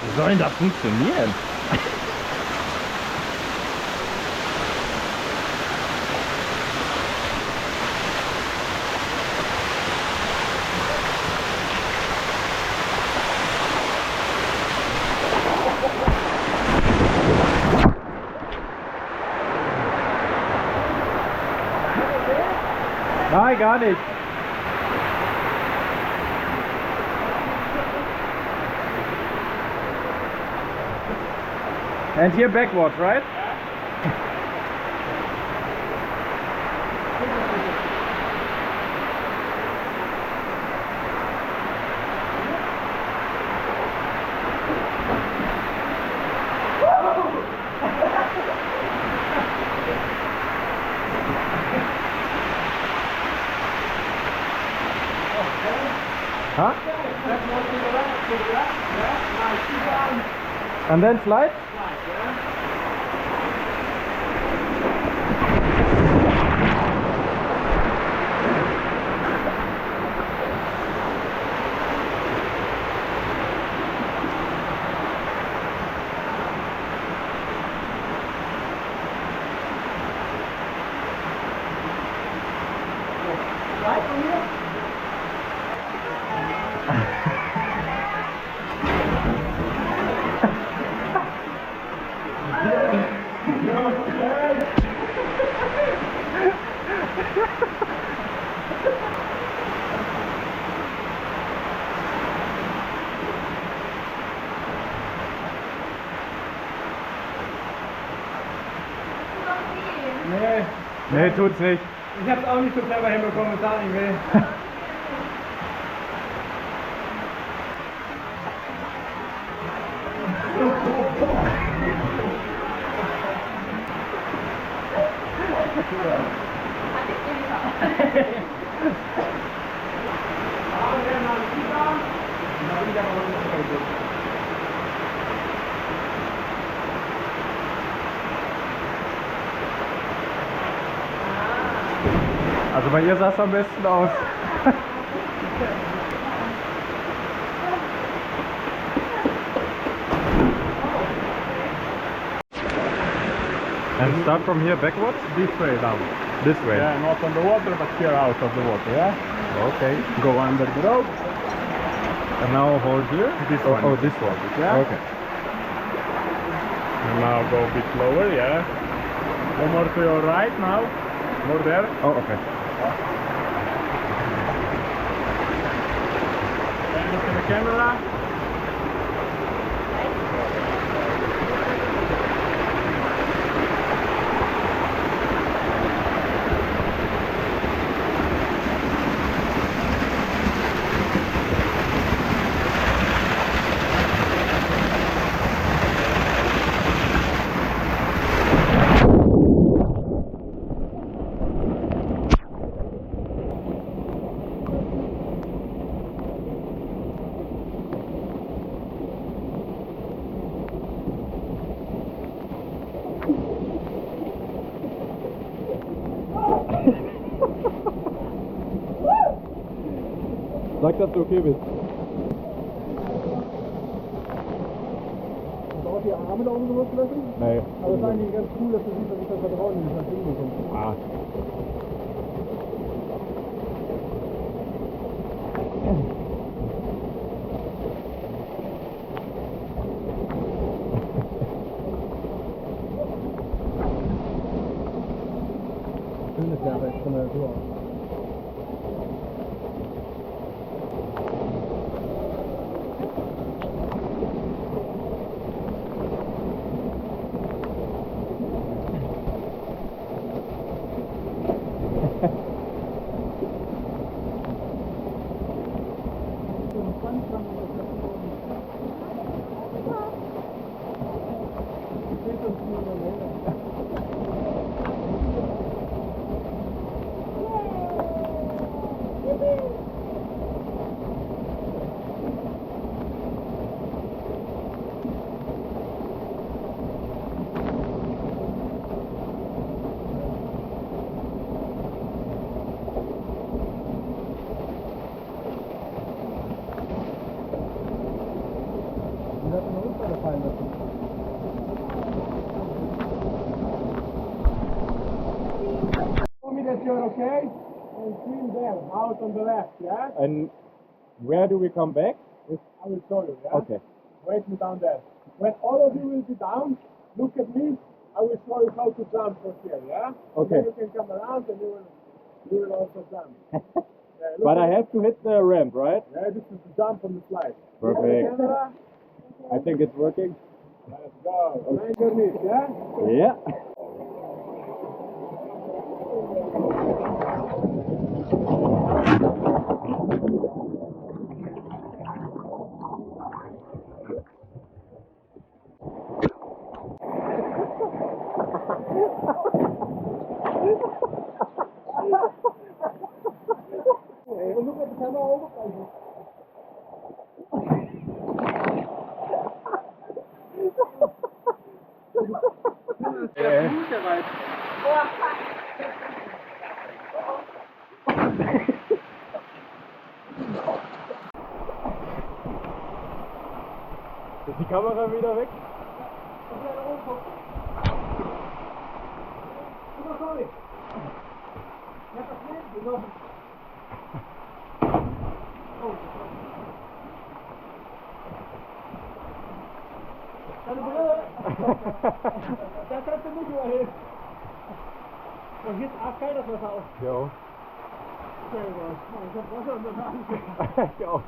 Wie soll denn das funktionieren? Nein, gar nicht. And here backwards, right? Huh? And then slide? Nee, Nee, tut's nicht. ich hab's auch nicht so clever hinbekommen, es tat nicht weh. Also bei ihr sah es am besten aus. And start from here backwards? This way down. This way. Yeah, not on the water, but here out of the water, yeah? Okay. Go under the rope. And now hold here? This oh, one. oh, this one. Yeah. Okay. And now go a bit lower, yeah? One more to your right now. More there. Oh, okay. And look at the camera. Sag, dass du okay bist. Dauert die Arme da oben so loslassen? Nee. Aber es ist eigentlich ganz cool, dass du siehst, dass ich das Vertrauen in das Ding bekomme. Ah. Schönes Jahr jetzt von der Natur aus. hat eine Unfall fallen lassen. You're okay? And swim there, out on the left, yeah? And where do we come back? I will show you, yeah? Okay. Wait me down there. When all of you will be down, look at me. I will show you how to jump from here, yeah? Okay. And then you can come around and you will also jump. Yeah, But I have to hit the ramp, right? Yeah, this is the jump on the slide. Perfect. Look at the camera. I think it's working. Let's go. Mind your knees, yeah? Yeah. And look at the camera over. Ist die Kamera wieder weg? Da kannst du nicht überheben. Und jetzt auch keiner das Wasser auf. Jo. Ich hab Wasser und das Hand. Ich auch.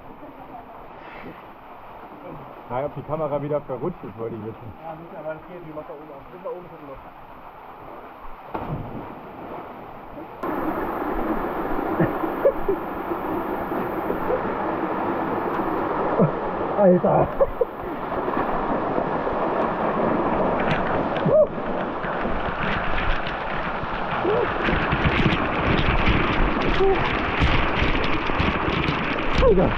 Na, ob die Kamera wieder verrutscht ist, wollte ich wissen. Ja, nicht, aber das geht, die macht da oben auf. Da oben ist noch. Alter! Alter!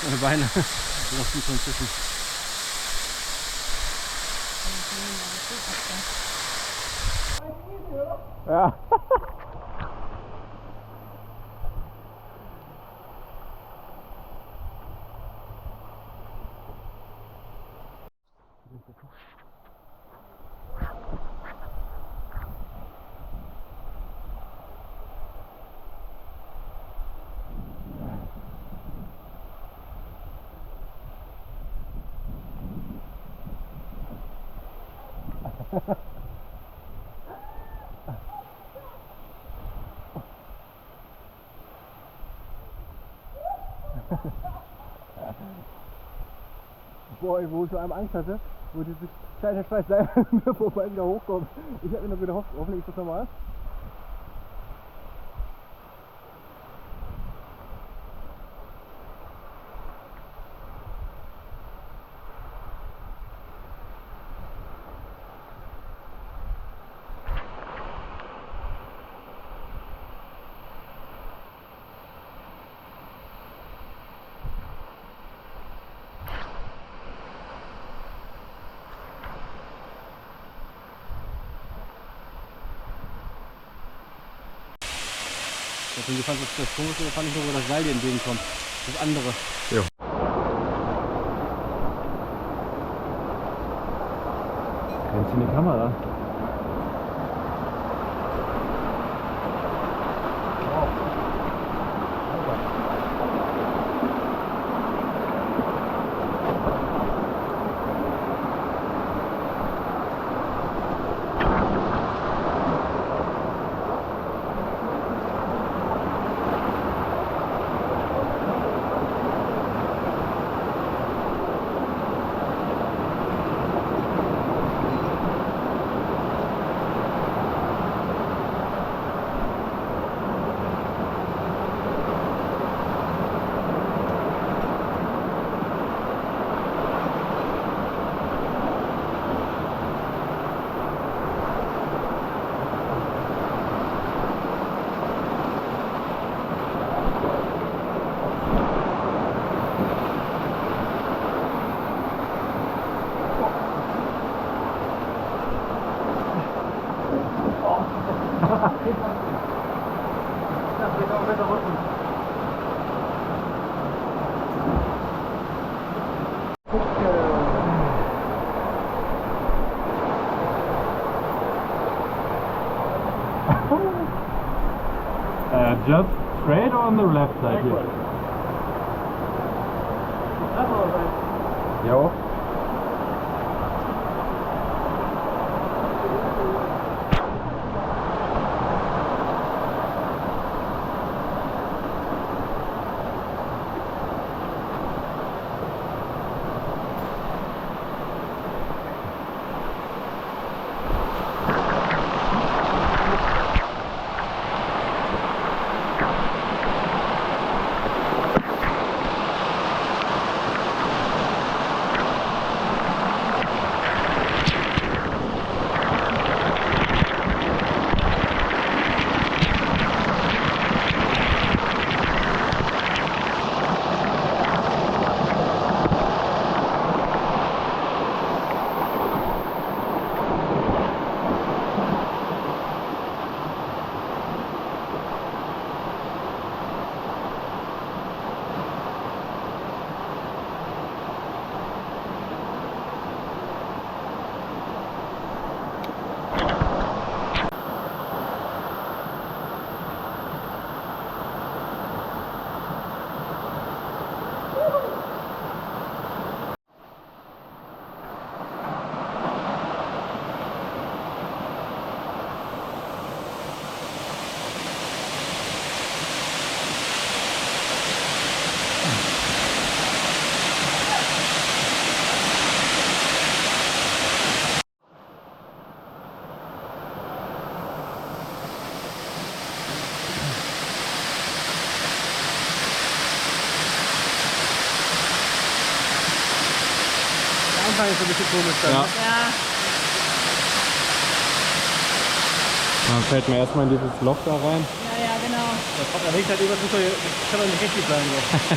Meine Beine lassen schon zwischen. Ja. Boah, wo ich so einem Angst hatte, wo dieses kleine Scheiß selber mir vorbei wieder hochkommt. Ich hab mir nur gedacht, hoffentlich ist das normal. Du fandst das komisch oder fand ich nur, wo das Seil dir entgegenkommt? Das andere. Jo. Jetzt in die Kamera. Ja, vielleicht auch besser rutschen. Just straight on the left side here. Jo. Anfang ist ein bisschen komisch dann. Ja. Ne? Ja, Dann fällt mir erstmal in dieses Loch da rein. ja, genau. Das kommt der Weg halt über, das kann doch nicht richtig sein. So.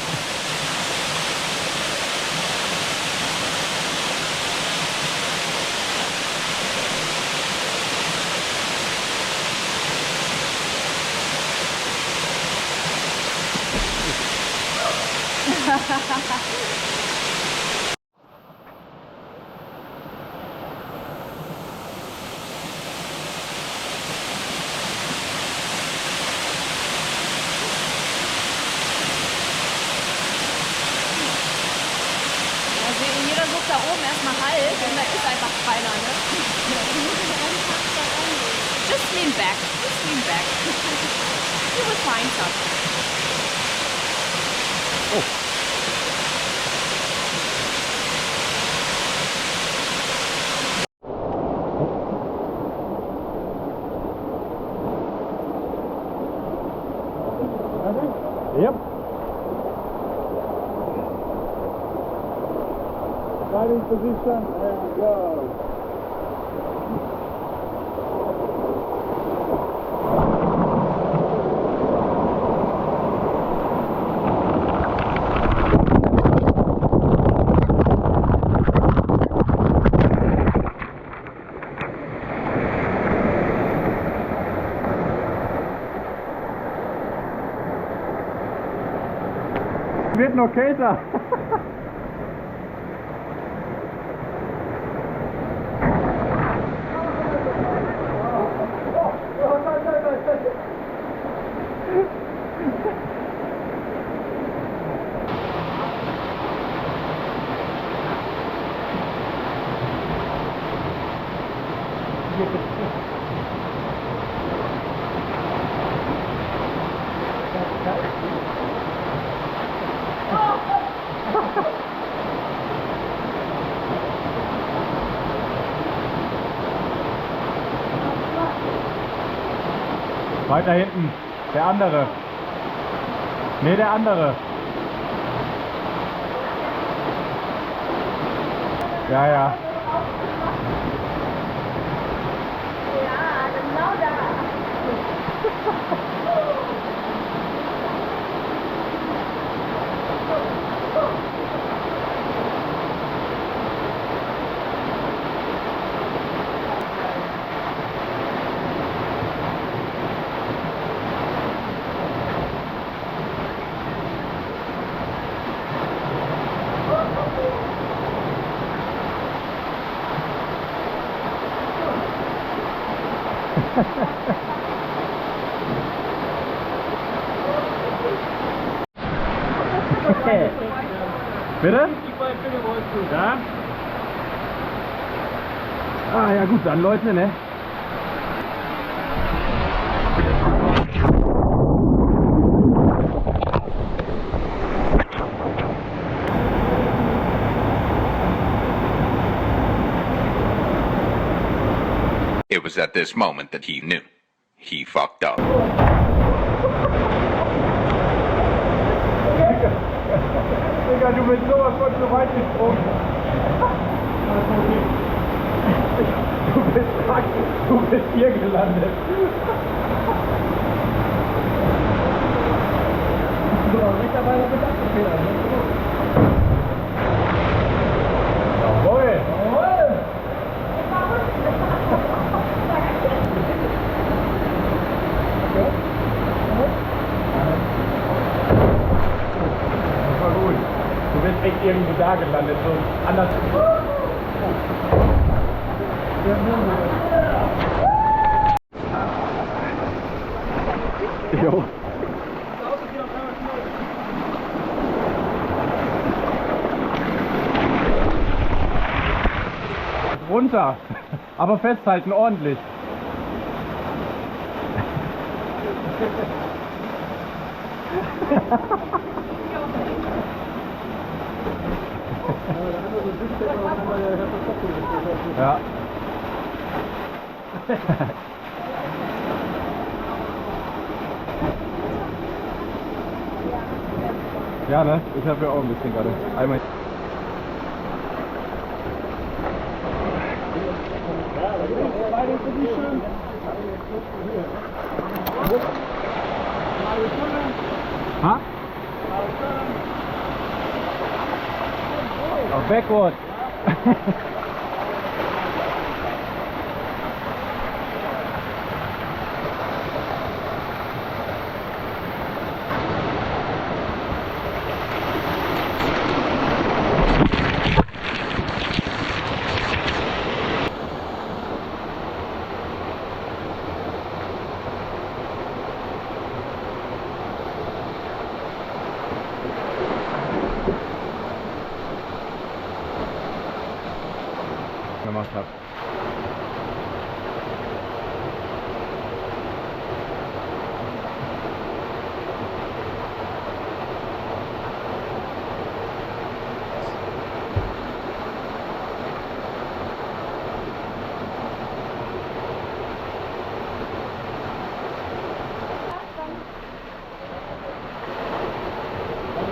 Also jeder sucht da oben erstmal Halt und da ist einfach keiner, ne? Just lean back, just lean back. You will find something. Yep. Riding position and go. Wird noch kälter. Weiter hinten. Der andere. Nee, der andere. Ja, ja. Bitte? Ja? Ah ja gut, dann Leute, ne? It was at this moment that he knew. He fucked up. Digga, du bist sowas von zu weit gesprungen. Du bist hier gelandet. So, mittlerweile bist du abgefedert. Jawohl! Das war gut. Du bist echt irgendwo da gelandet, so anders. Jo. Runter, aber festhalten ordentlich. Ja. Ja, ne? Ich habe ja auch ein bisschen gerade. Einmal. Ha? Auf Backward. Gemacht habe.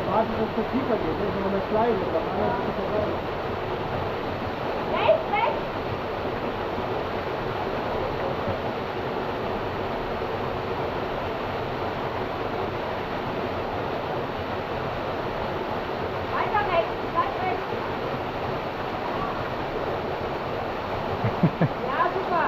Warten, dass es tiefer geht, wenn man mit Kleinen ist, aber anders ist es raus. Ja, super.